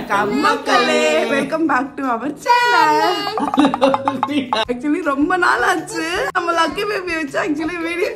வணக்கம் மக்களே, welcome back to our channel. Actually ரொம்ப நாள் ஆச்சு நம்ம லக்கி பேபி வச்சு ஆக்சுவலி வீடியோ.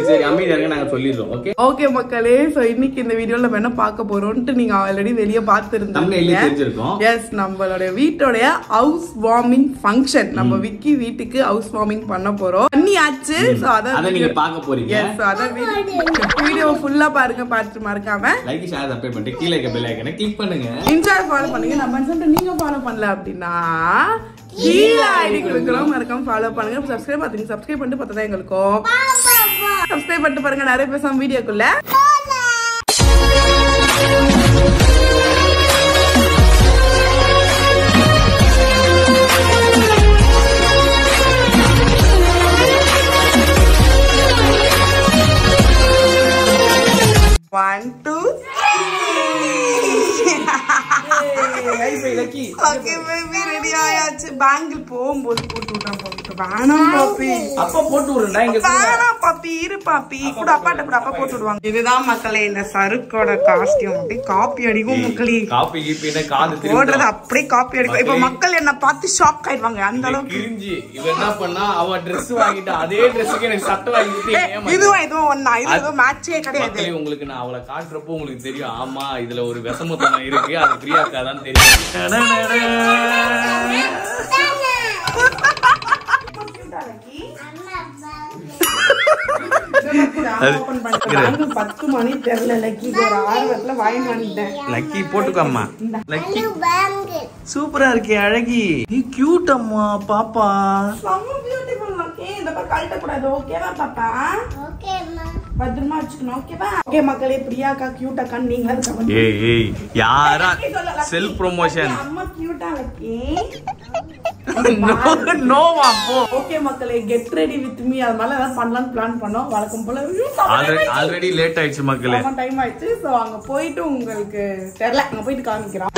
சரி அமைதியா இருங்க, நாங்க சொல்லிடுறோம். ஓகே ஓகே மக்களே, சோ இன்னைக்கு இந்த வீடியோல நம்ம என்ன பார்க்க போறோம்னு நீங்க ஆல்ரெடி வெளிய பார்த்திருந்தீங்க. எஸ், நம்மளுடைய வீட்டோட ஹவுஸ் வார்மிங் ஃபங்க்ஷன். நம்ம விக்கி வீட்டுக்கு ஹவுஸ் வார்மிங் பண்ண போறோம். பண்ணியாச்சு. சோ அத நீங்க பார்க்க போறீங்க. எஸ், அத வீடியோ ஃபுல்லா பாருங்க. பார்த்து மறக்காம லைக் ஷேர் சப்ஸ்கிரைப் பண்ணிட்டு கீழ இருக்க பெல் ஐகானை கிளிக் பண்ணுங்க. இன்ஸ்டால ஃபாலோ பண்ணுங்க. நம்ம சேனலை நீங்க ஃபாலோ பண்ணல அப்படினா கீழ ஐடி கொடுக்குறோம், மறக்காம ஃபாலோ பண்ணுங்க. சப்ஸ்கிரைப் பண்ணுங்க. சப்ஸ்கிரைப் பண்ணிட்டு பார்த்தா எங்களுக்கும் சப்ஸ்கிரைப் பண்ணிட்டு பாருங்க. நிறைய பேசாம வீடியோக்குள்ள One, two, பேங்கிள் போகும்போது போட்டு விடுறேன். வேணாம் பாப்பி, அப்பா போட்டு விடுறேன். பாப்பி இரு பாப்பி, கூட அப்பாட்ட கூட அப்பா போட்டு விடுவாங்க. இதுதான் மக்களே இந்த சருக்கோட காஸ்டியூம். அப்படி காப்பி அடிக்கும் மக்களே. காப்பி கீப்பினா காது போடுறது அப்படியே காப்பி அடிக்கும். இப்ப மக்கள் என்ன பார்த்து ஷாக் ஆயிடுவாங்க. அந்த அளவுக்கு கிரிஞ்சி. இவ என்ன பண்ணா, அவ Dress வாங்கிட்டா அதே Dressக்கு எனக்கு சட்டை வாங்கிட்டு இதுவும் ஒண்ணா. இது மேட்சே கிடையாது. உங்களுக்கு நான் அவளை காட்டுறப்போ உங்களுக்கு தெரியும். ஆமா, இதுல ஒரு விஷமத்தனம் இருக்கு. அது பிரியாக்காதான் தெரியும். லக்கி போட்டுக்கோமா. லக்கி சூப்பரா இருக்கே, அழகி. நீ கியூட் அம்மா பாப்பா. பத்திரமா வச்சுக்கணும். ஓகேவா? ஓகே மக்களே, பிரியாக்கா கியூட் அக்கா நீங்க யாரா செல்ஃப் ப்ரமோஷன். அம்மா கியூட்டா லக்கி. ஓகே மக்களே, கெட் ரெடி வித் மீ. அதனால ஏதாவது பண்ணலாம்னு பிளான் பண்ணோம். வழக்கம் போல ஆல்ரெடி லேட் ஆயிடுச்சு மக்களே. டைம் ஆயிடுச்சு. சோ அங்க போயிட்டு உங்களுக்கு தெரியல, அங்க போயிட்டு காமிக்கிறோம்.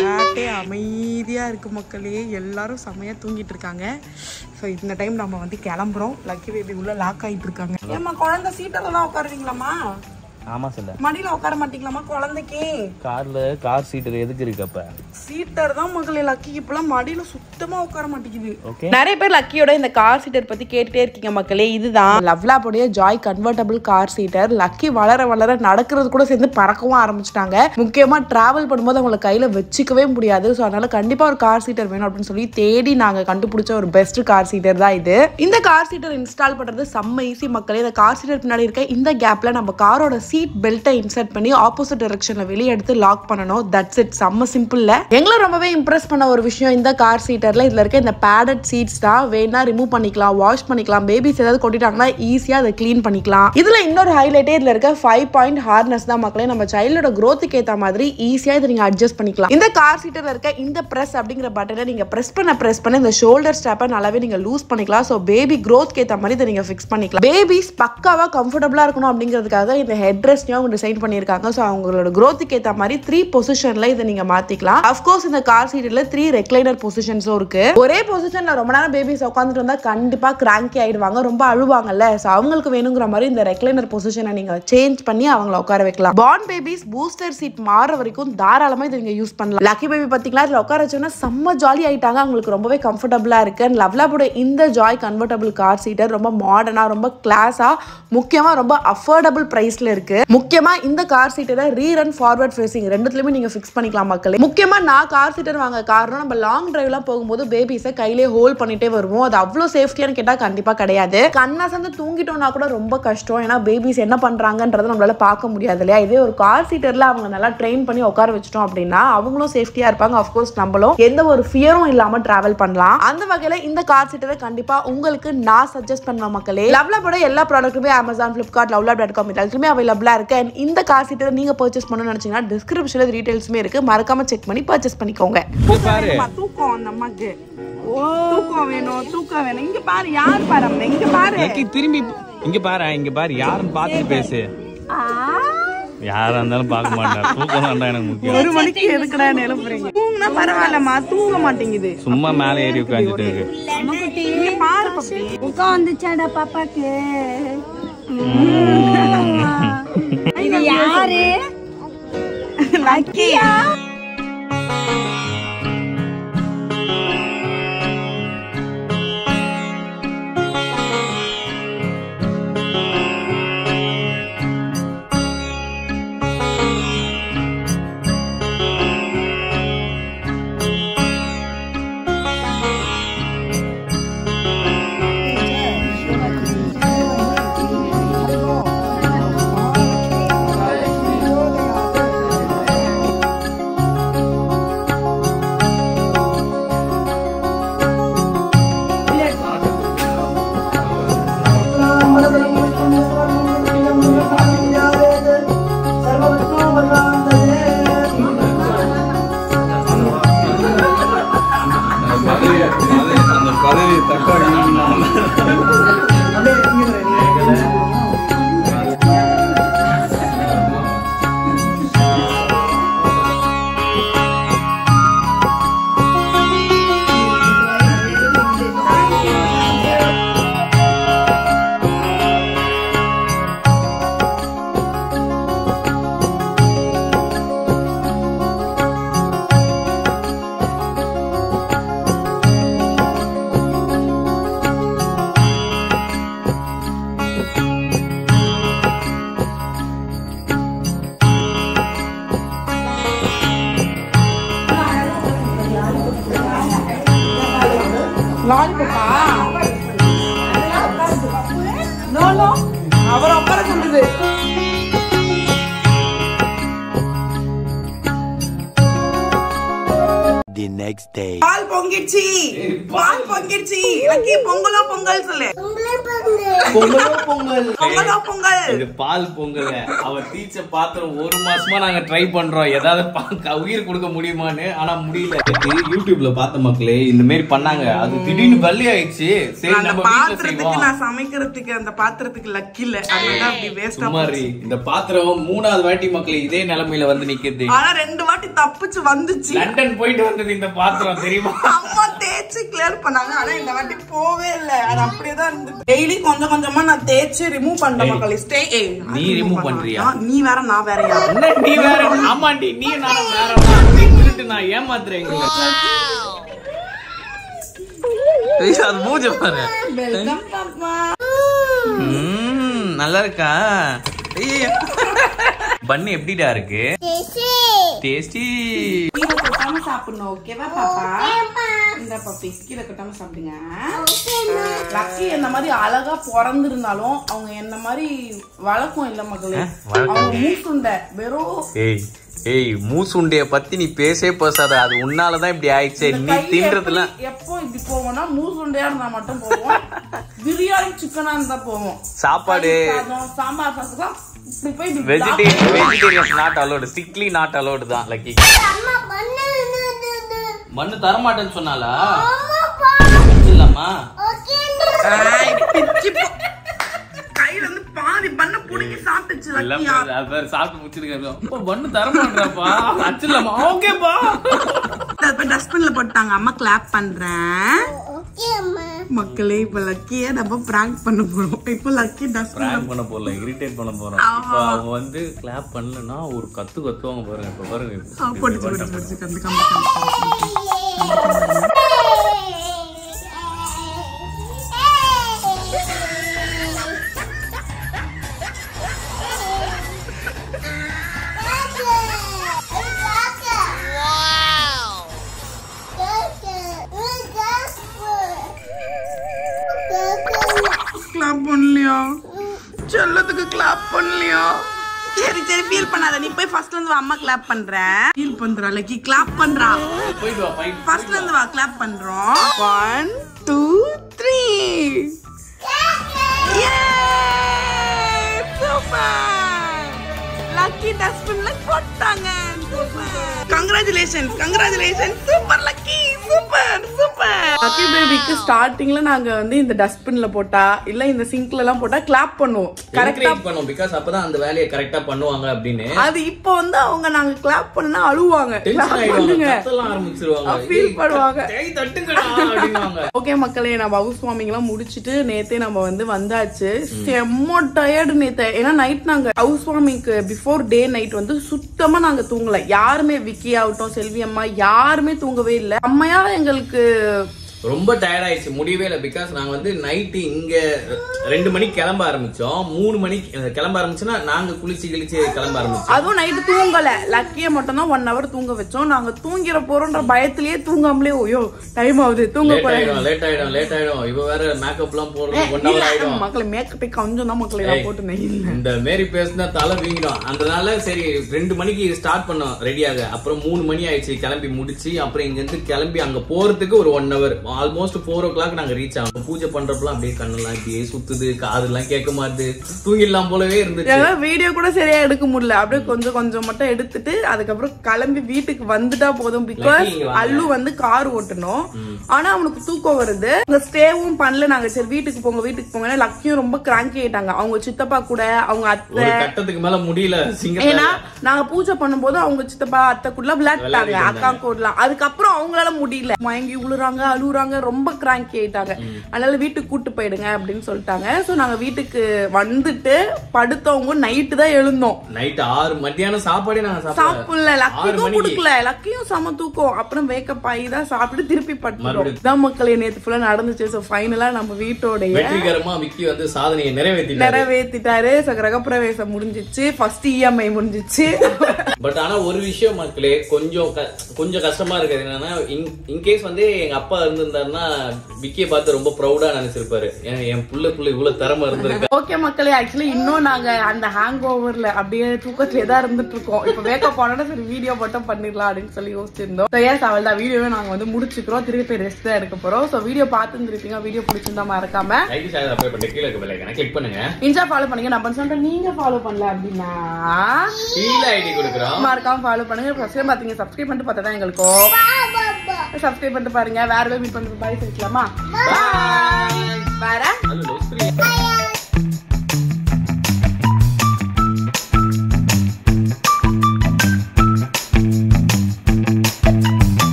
அமைதியா இருக்கு மக்களே, எல்லாரும் செமையா தூங்கிட்டு இருக்காங்க. சோ இந்த டைம் நம்ம வந்து கிளம்புறோம். லக்கி பேபி உள்ள லாக் ஆயிட்டு இருக்காங்க. ஏமா குழந்தை சீட்டர்ல தான் உட்காருவீங்களாமா? ஆமா சொல்ல. மடியில உட்கார மாட்டீங்களாமா குழந்தைக்கு? கார் சீட்டர் எதுக்கு இருக்கு? அப்ப சீட்டர் தான் மக்களே. லக்கி இப்பெல்லாம் மடியில சுத்தமா உட்கார மாட்டேங்குது. நிறைய பேர் லக்கியோட இந்த கார் சீட்டர் பத்தி கேட்டுட்டே இருக்கீங்க மக்களே. இதுதான் லவ்லாபுடைய joy convertible car seater. Lucky வளர வளர நடக்கிறது கூட சேர்ந்து பறக்கவும் ஆரம்பிச்சிட்டாங்க. முக்கியமா டிராவல் பண்ணும்போது அவங்களை கையில வச்சுக்கவே முடியாது. ஸோ அதனால கண்டிப்பா ஒரு கார் சீட்டர் வேணும் அப்படின்னு சொல்லி தேடி நாங்க கண்டுபிடிச்ச ஒரு பெஸ்ட் கார் சீட்டர் தான் இது. இந்த கார் சீட்டர் இன்ஸ்டால் பண்றது செம்ம ஈஸி மக்களே. இந்த கார் சீட்டர் பின்னாடி இருக்க இந்த கேப்ல நம்ம காரோட சீட் பெல்ட்டை இன்சர்ட் பண்ணி ஆப்போசிட் டைரக்ஷன்ல வெளியே எடுத்து லாக் பண்ணணும். That's it. செம்ம சிம்பிள்ல. எங்களை ரொம்பவே இம்ப்ரெஸ் பண்ண ஒரு விஷயம் இந்த கார் சீட்டர்ல இதுல இருக்க இந்த பேடட் சீட்ஸ் தான். வேணா ரிமூவ் பண்ணிக்கலாம், வாஷ் பண்ணிக்கலாம். பேபிஸ் ஏதாவது கொட்டிட்டாங்கன்னா ஈஸியா அதை கிளீன் பண்ணிக்கலாம். இதுல இன்னொரு ஹைலைட்டே இதுல இருக்க 5 பாயிண்ட் ஹார்னஸ் தான் மக்களே. நம்ம சைல்டோட growthக்கு ஏத்த மாதிரி ஈஸியா இதை நீங்க அட்ஜஸ்ட் பண்ணிக்கலாம். இந்த கார் சீட்டர்ல இருக்க இந்த பிரஸ் அப்படிங்கிற பட்டனை நீங்க பிரஸ் பண்ண இந்த ஷோல்டர் ஸ்ட்ராப்பை நல்லாவே நீங்க லூஸ் பண்ணிக்கலாம். ஸோ பேபி growthக்கு ஏத்த மாதிரி இதை நீங்க ஃபிக்ஸ் பண்ணிக்கலாம். பேபிஸ் பக்காவா கம்ஃபர்டபுளா இருக்கணும் அப்படிங்கிறதுக்காக இந்த ஹெட் ரெஸ்ட்டையும் அவங்க டிசைன் பண்ணியிருக்காங்க. ஸோ அவங்களோட growthக்கு ஏத்த மாதிரி 3 பொசிஷன்ல இதை நீங்க மாத்திக்கலாம். அஃப்கோர்ஸ் இந்த கார் சீட்ல 3 ரெக்லைனர் பொசிஷன்ஸும் இருக்கு. ஒரே பொசிஷன்ல ரொம்ப நேரம் பேபிஸ் உட்காந்துட்டு வந்தா கண்டிப்பா கிராங்கி ஆயிடுவாங்க, ரொம்ப அழுவாங்கல்ல. ஸோ அவங்களுக்கு வேணுங்கிற மாதிரி இந்த ரெக்லைனர் பொசிஷனை நீங்க சேஞ்ச் பண்ணி அவங்கள உட்கார வைக்கலாம். பார்ன் பேபிஸ் பூஸ்டர் சீட் மாற வரைக்கும் தாராளமா இதை நீங்க யூஸ் பண்ணலாம். லக்கி பேபி பாத்தீங்களா, இதுல உட்கார வச்சோன்னா செம்ம ஜாலி ஆயிட்டாங்க. அவங்களுக்கு ரொம்பவே கம்ஃபர்டபுளா இருக்கு. லவ்லாபோட இந்த ஜாய் கன்வெர்டபிள் கார் சீட்டர் ரொம்ப மாடர்னா, ரொம்ப கிளாஸா, முக்கியமா ரொம்ப அஃபோர்டபுள் பிரைஸ்ல இருக்கு. முக்கியமா இந்த கார் சீட்டரை ரீர் அண்ட் ஃபார்வர்ட் ஃபேசிங் ரெண்டுத்துலயுமே நீங்க ஃபிக்ஸ் பண்ணிக்கலாம் மக்களே. முக்கியமா நான் கார் சீட்டர் வாங்க காரணம், நம்ம லாங் டிரைவ்லாம் போகும்போது பேபிஸை கையிலே ஹோல்ட் பண்ணிட்டே வருவோம். அது அவ்வளவு சேஃப்டியானு கேட்டா கண்டிப்பா கிடையாது. கண்ணா சந்து தூங்கிட்டோம்னா கூட ரொம்ப கஷ்டம். ஏன்னா பேபிஸ் என்ன பண்றாங்கன்றதை நம்மளால பார்க்க முடியாது இல்லையா. இதே ஒரு கார் சீட்டர்ல அவங்க நல்லா ட்ரெயின் பண்ணி உட்கார வச்சிட்டோம் அப்படின்னா அவங்களும் சேஃப்டியா இருப்பாங்க. ஆஃப்கோர்ஸ் நம்மளும் எந்த ஒரு ஃபியரும் இல்லாம டிராவல் பண்ணலாம். அந்த வகையில இந்த கார் சீட்டரை கண்டிப்பா உங்களுக்கு நான் சஜஸ்ட் பண்ணுவேன் மக்களே. லவ்லாபோட எல்லா ப்ராடக்ட்டுமே Amazon, Flipkart, Lovelab.com எல்லாத்துலயுமே அவைலபிளா இருக்கு. இந்த கார் சீட்டரை நீங்க பர்ச்சேஸ் பண்ணணும்னு நினைச்சீங்கன்னா டிஸ்கிரிப்ஷன்ல டீடைல்ஸுமே இருக்கு, மறக்காம செக் பண்ணி பர்ச்சேஸ் பண்ணிக்கோங்க. தூக்கம் அந்த அம்மாக்கு தூக்கம் வேணும், தூக்கம் வேணும். இங்க பாரு, யார் பாரு, இங்க பாரு, திரும்பி இங்க பாரு, இங்க பாரு, யாருன்னு பாத்துட்டு பேசு. யாரா இருந்தாலும் பார்க்க மாட்டாங்க. தூக்கம் தான் எனக்கு முக்கியம். 1 மணிக்கு எதுக்குடா எழுப்புறீங்க? தூங்கினா பரவாயில்லம்மா, தூங்க மாட்டேங்குது. சும்மா மேல ஏறி உட்காந்துட்டு இருக்கு. பாரு பாப்பி, தூக்கம் வந்துச்சாடா பாப்பாக்கு. இது யாரு? லக்கியா? லாலிபப்பா நோ அவர் உட்கார சொல்லுது. The next day. பால் பொங்கிடுச்சு, பால் பொங்கிடுச்சு. லக்கி பொங்கலோ பொங்கல் சொல்லு. பொங்கலோ பொங்கல். பொங்கலோ பொங்கல். இது பால் பொங்கல். அவ தீச்ச பாத்திரம் 1 மாசமா நாங்க ட்ரை பண்றோம் ஏதாவது உயிர் கொடுக்க முடியுமான்னு. ஆனா முடியல. யூடியூப்ல பார்த்த மக்களே இந்த மாதிரி பண்ணாங்க. அது திடீர்னு பள்ளி ஆயிடுச்சு. சரி நம்ம வீட்ல செய்வோம். நான் சமைக்கிறதுக்கு அந்த பாத்திரத்துக்கு லக்கி இல்ல. அதனால அப்படி வேஸ்டா மாதிரி இந்த பாத்திரம் 3வது வாட்டி மக்களே இதே நிலைமையில வந்து நிக்குது. ஆனா 2 வாட்டி தப்பிச்சு வந்துச்சு. லண்டன் போயிட்டு வந்தது இந்த பாத்திரம் தெரியுமா? அம்மா தேய்ச்சி கிளியர் பண்ணாங்க. ஆனா இந்த வாட்டி போவே இல்ல. அது அப்படியே தான் இருந்துச்சு. டெய்லி கொஞ்சம் கொஞ்சமா நான் தேய்ச்சி ரிமூவ் பண்றேன் மக்களே. நீ ரிமூவ் பண்றியா? நீ வேற நான் வேறயா? நீ வேற ஆமாண்டி நீ நானும் வேற நான் ஏமாத்துறேன். அது மூஞ்ச பாரு. வெல்கம் பாப்பா. நல்லா இருக்கா? பண்ணு எப்படிடா இருக்கு? டேஸ்டி. கீரை கொட்டாம சாப்பிடணும். ஓகேவா பாப்பா? இந்த பாப்பி கீரை கொட்டாம சாப்பிடுங்க. லக்கி இந்த மாதிரி அழகா பிறந்திருந்தாலும் அவங்க என்ன மாதிரி வழக்கம் இல்ல மக்களே. அவங்க மூசுண்ட வெறும் ஏய் மூசுண்டைய பத்தி நீ பேசாத. அது உன்னாலதான் இப்படி ஆயிடுச்சு. நீ தின்றதுல எப்போ இப்படி போவோம்னா மூசுண்டையா இருந்தா மட்டும் போவோம். பிரியாணி சிக்கனா இருந்தா போவோம். சாப்பாடு சாம்பார் சாதம் இப்படி போய் vegetarian not allowed. Strictly not allowed தான் லக்கி. மண்ணு தர மாட்டேன்னு சொன்னாலா? இல்லம்மா கையில இருந்து பாதி பண்ண புடிங்கி சாப்பிட்டுச்சு. சாப்பிட்டு முடிச்சிருக்கேன். பண்ணு தர மாட்டேன்ப்பா. அச்சில்லம்மா ஓகேப்பா. டஸ்ட்பின்ல போட்டாங்க. அம்மா கிளாப் பண்றேன் மக்களே. இப்ப லக்கிய நம்ம பிராங்க் பண்ண போறோம். இப்ப லக்கி பிராங்க் பண்ண போறல, இரிட்டேட் பண்ண போறோம். இப்போ அவங்க வந்து கிளாப் பண்ணலனா ஒரு கத்துவாங்க பாருங்க. இப்ப பாருங்க போட்டு கிளாப் பண்ணலையா? செல்லத்துக்கு கிளாப் பண்ணலையா? சரி சரி ஃபீல் பண்ணாத. நீ போய் ஃபர்ஸ்ட்ல இருந்து வா. அம்மா கிளாப் பண்றேன். ஃபீல் பண்றா லக்கி. கிளாப் பண்றா. போய்டு வா. ஃபர்ஸ்ட்ல இருந்து வா. கிளாப் பண்றோம். 1 2 3 சூப்பர். லக்கி டஸ்ட்பின்ல போட்டாங்க. Congratulations super lucky. Super lucky பேபிக்கு ஸ்டார்டிங்ல நாங்க வந்து இந்த டஸ்ட்பின்ல போட்டா இல்ல இந்த சிங்க்ல எல்லாம் போட்டா கிளாப் பண்ணுவோம். கரெக்ட்டா பண்ணுவோம். பிகாஸ் அப்பதான் அந்த வேலையை கரெக்ட்டா பண்ணுவாங்க அப்படினு. அது இப்போ வந்து அவங்க நாங்க கிளாப் பண்ணா அழுவாங்க. கிளாப் பண்ணுங்க கத்தலாம் ஆரம்பிச்சிடுவாங்க. ஃபீல் பண்ணுவாங்க. டேய் தட்டுங்கடா அப்படிவாங்க. ஓகே மக்களே, நம்ம ஹவுஸ் வார்மிங் எல்லாம் முடிச்சிட்டு நேத்தே நம்ம வந்து வந்தாச்சு. செம்ம டயர்ட் நேத்து. ஏன்னா நைட் நாங்க ஹவுஸ் வார்மிங்க்கு பிஃபோர் டே நைட் வந்து சுத்தமா நாங்க தூங்கல. யாருமே விக்கி ஆகட்டும் செல்வி அம்மா யாருமே தூங்கவே இல்ல. அம்மையா எங்களுக்கு ரொம்ப டயர்ட் ஆயிடுச்சு. முடியவே இல்லை. பிகாஸ் நாங்க வந்து நைட்டு இங்க 2 மணிக்கு கிளம்ப ஆரம்பிச்சோம். 3 மணிக்கு கிளம்ப ஆரம்பிச்சோன்னா நாங்க குளிச்சு கிளம்ப ஆரம்பிச்சோம். அதுவும் நைட்டு தூங்கல. லக்கிய மட்டும் தான் 1 hour தூங்க வச்சோம். நாங்க தூங்கிற போறோம்ன்ற பயத்திலேயே தூங்காமலே ஓயோ டைம் ஆகுது தூங்க போறோம். லேட் ஆயிடும். இவ வேற மேக்கப் எல்லாம் போடுறது 1 hour ஆயிடும். மக்களை மேக்கப் கொஞ்சம் தான் மக்களை போட்டு நெய்யில இந்த மாரி பேசினா தலை வீங்கிடும். அதனால சரி 2 மணிக்கு ஸ்டார்ட் பண்ணோம் ரெடியாக. அப்புறம் 3 மணி ஆயிடுச்சு கிளம்பி முடிச்சு. அப்புறம் இங்க இருந்து கிளம்பி அங்க போறதுக்கு ஒரு 1 hour. ஆல்மோஸ்ட் 4 o'clock நாங்க ரீச் ஆகும். பூஜை பண்றப்பலாம் அப்படியே கண்ணெல்லாம் இப்படியே சுத்துது. காதெல்லாம் கேட்க மாட்டுது. தூங்கிடலாம் போலவே இருந்துச்சு. வீடியோ கூட சரியா எடுக்க முடியல. அப்படியே கொஞ்சம் மட்டும் எடுத்துட்டு அதுக்கப்புறம் கிளம்பி வீட்டுக்கு வந்துட்டா போதும். பிகாஸ் அல்லு வந்து கார் ஓட்டணும். ஆனா அவனுக்கு தூக்கம் வருது. ஸ்டேவும் பண்ணல. நாங்க சரி வீட்டுக்கு போங்க. லக்கியும் ரொம்ப கிராங்கி ஆயிட்டாங்க. அவங்க சித்தப்பா கூட அவங்க அத்தை கட்டத்துக்கு மேல முடியல. ஏன்னா நாங்க பூஜை பண்ணும்போது அவங்க சித்தப்பா அத்தை கூட விளையாட்டாங்க. அக்கா கூடலாம். அதுக்கப்புறம் அவங்களால முடியல. மயங்கி உழுறாங்க அழுகுறாங்க. ரொம்ப கிராங்கி ஆயிட்டாங்க. அதனால வீட்டுக்கு கூட்டு போயிடுங்க அப்படின்னு சொல்லிட்டாங்க. சோ நாங்க வீட்டுக்கு வந்துட்டு படுத்தவங்க நைட்டு தான் எழுந்தோம். நைட் 6 மத்தியானம் சாப்பாடே நாங்க சாப்பிடல. லக்கியும் கொடுக்கல. லக்கியும் சம தூக்கம். அப்புறம் வேக்கப் ஆகி தான் சாப்பிட்டு திருப்பி படுத்தோம். இதான் மக்களே நேத்து ஃபுல்லா நடந்துச்சு. சோ ஃபைனலா நம்ம வீட்டோட வெற்றிகரமா விக்கி வந்து சாதனையை நிறைவேற்றிட்டாரு. கிரகப்பிரவேசம் முடிஞ்சிச்சு. ஃபர்ஸ்ட் EMI முடிஞ்சிச்சு. பட் ஆனா ஒரு விஷயம் மக்களே கொஞ்சம் கஷ்டமா இருக்குது. என்னன்னா இன்கேஸ் வந்து எங்க அப்பா இருந்து பார்த்திருந்தாருன்னா விக்கியை பார்த்து ரொம்ப ப்ரௌடா நினைச்சிருப்பாரு. என் புள்ள இவ்வளவு திறமை இருந்திருக்கு. ஓகே மக்களே, ஆக்சுவலி இன்னும் நாங்க அந்த ஹேங் ஓவர்ல அப்படியே தூக்கத்திலே தான் இருந்துட்டு இருக்கோம். இப்ப வேக்கப் ஆனோட சரி வீடியோ மட்டும் பண்ணிடலாம் அப்படின்னு சொல்லி யோசிச்சிருந்தோம். அவள் தான் வீடியோவை நாங்க வந்து முடிச்சுக்கிறோம். திருப்பி போய் ரெஸ்ட் தான் எடுக்க போறோம். சோ வீடியோ பார்த்துருப்பீங்க. வீடியோ பிடிச்சிருந்தா மறக்காம லைக் ஷேர் சப்ஸ்கிரைப் பண்ணி கீழ இருக்க பெல் ஐகானை கிளிக் பண்ணுங்க. இன்ஸ்டா ஃபாலோ பண்ணுங்க. நம்ம சொல்றேன் நீங்க ஃபாலோ பண்ணல அப்படின்னா கீழ ஐடி கொடுக்குறோம், மறக்காம ஃபாலோ பண்ணுங்க. ஃபர்ஸ்ட் டைம் பாத்தீங்க சப்ஸ்கிரைப் பண்ணிட்டு பார்த்தா தான் எங்களுக்கும் சப்ஸ்கிரைப் பண்ணிட்டு பாருங்க. வேற மீட் பண்ணிட்டு பாய் சொல்லிக்கலாமா? பாய்.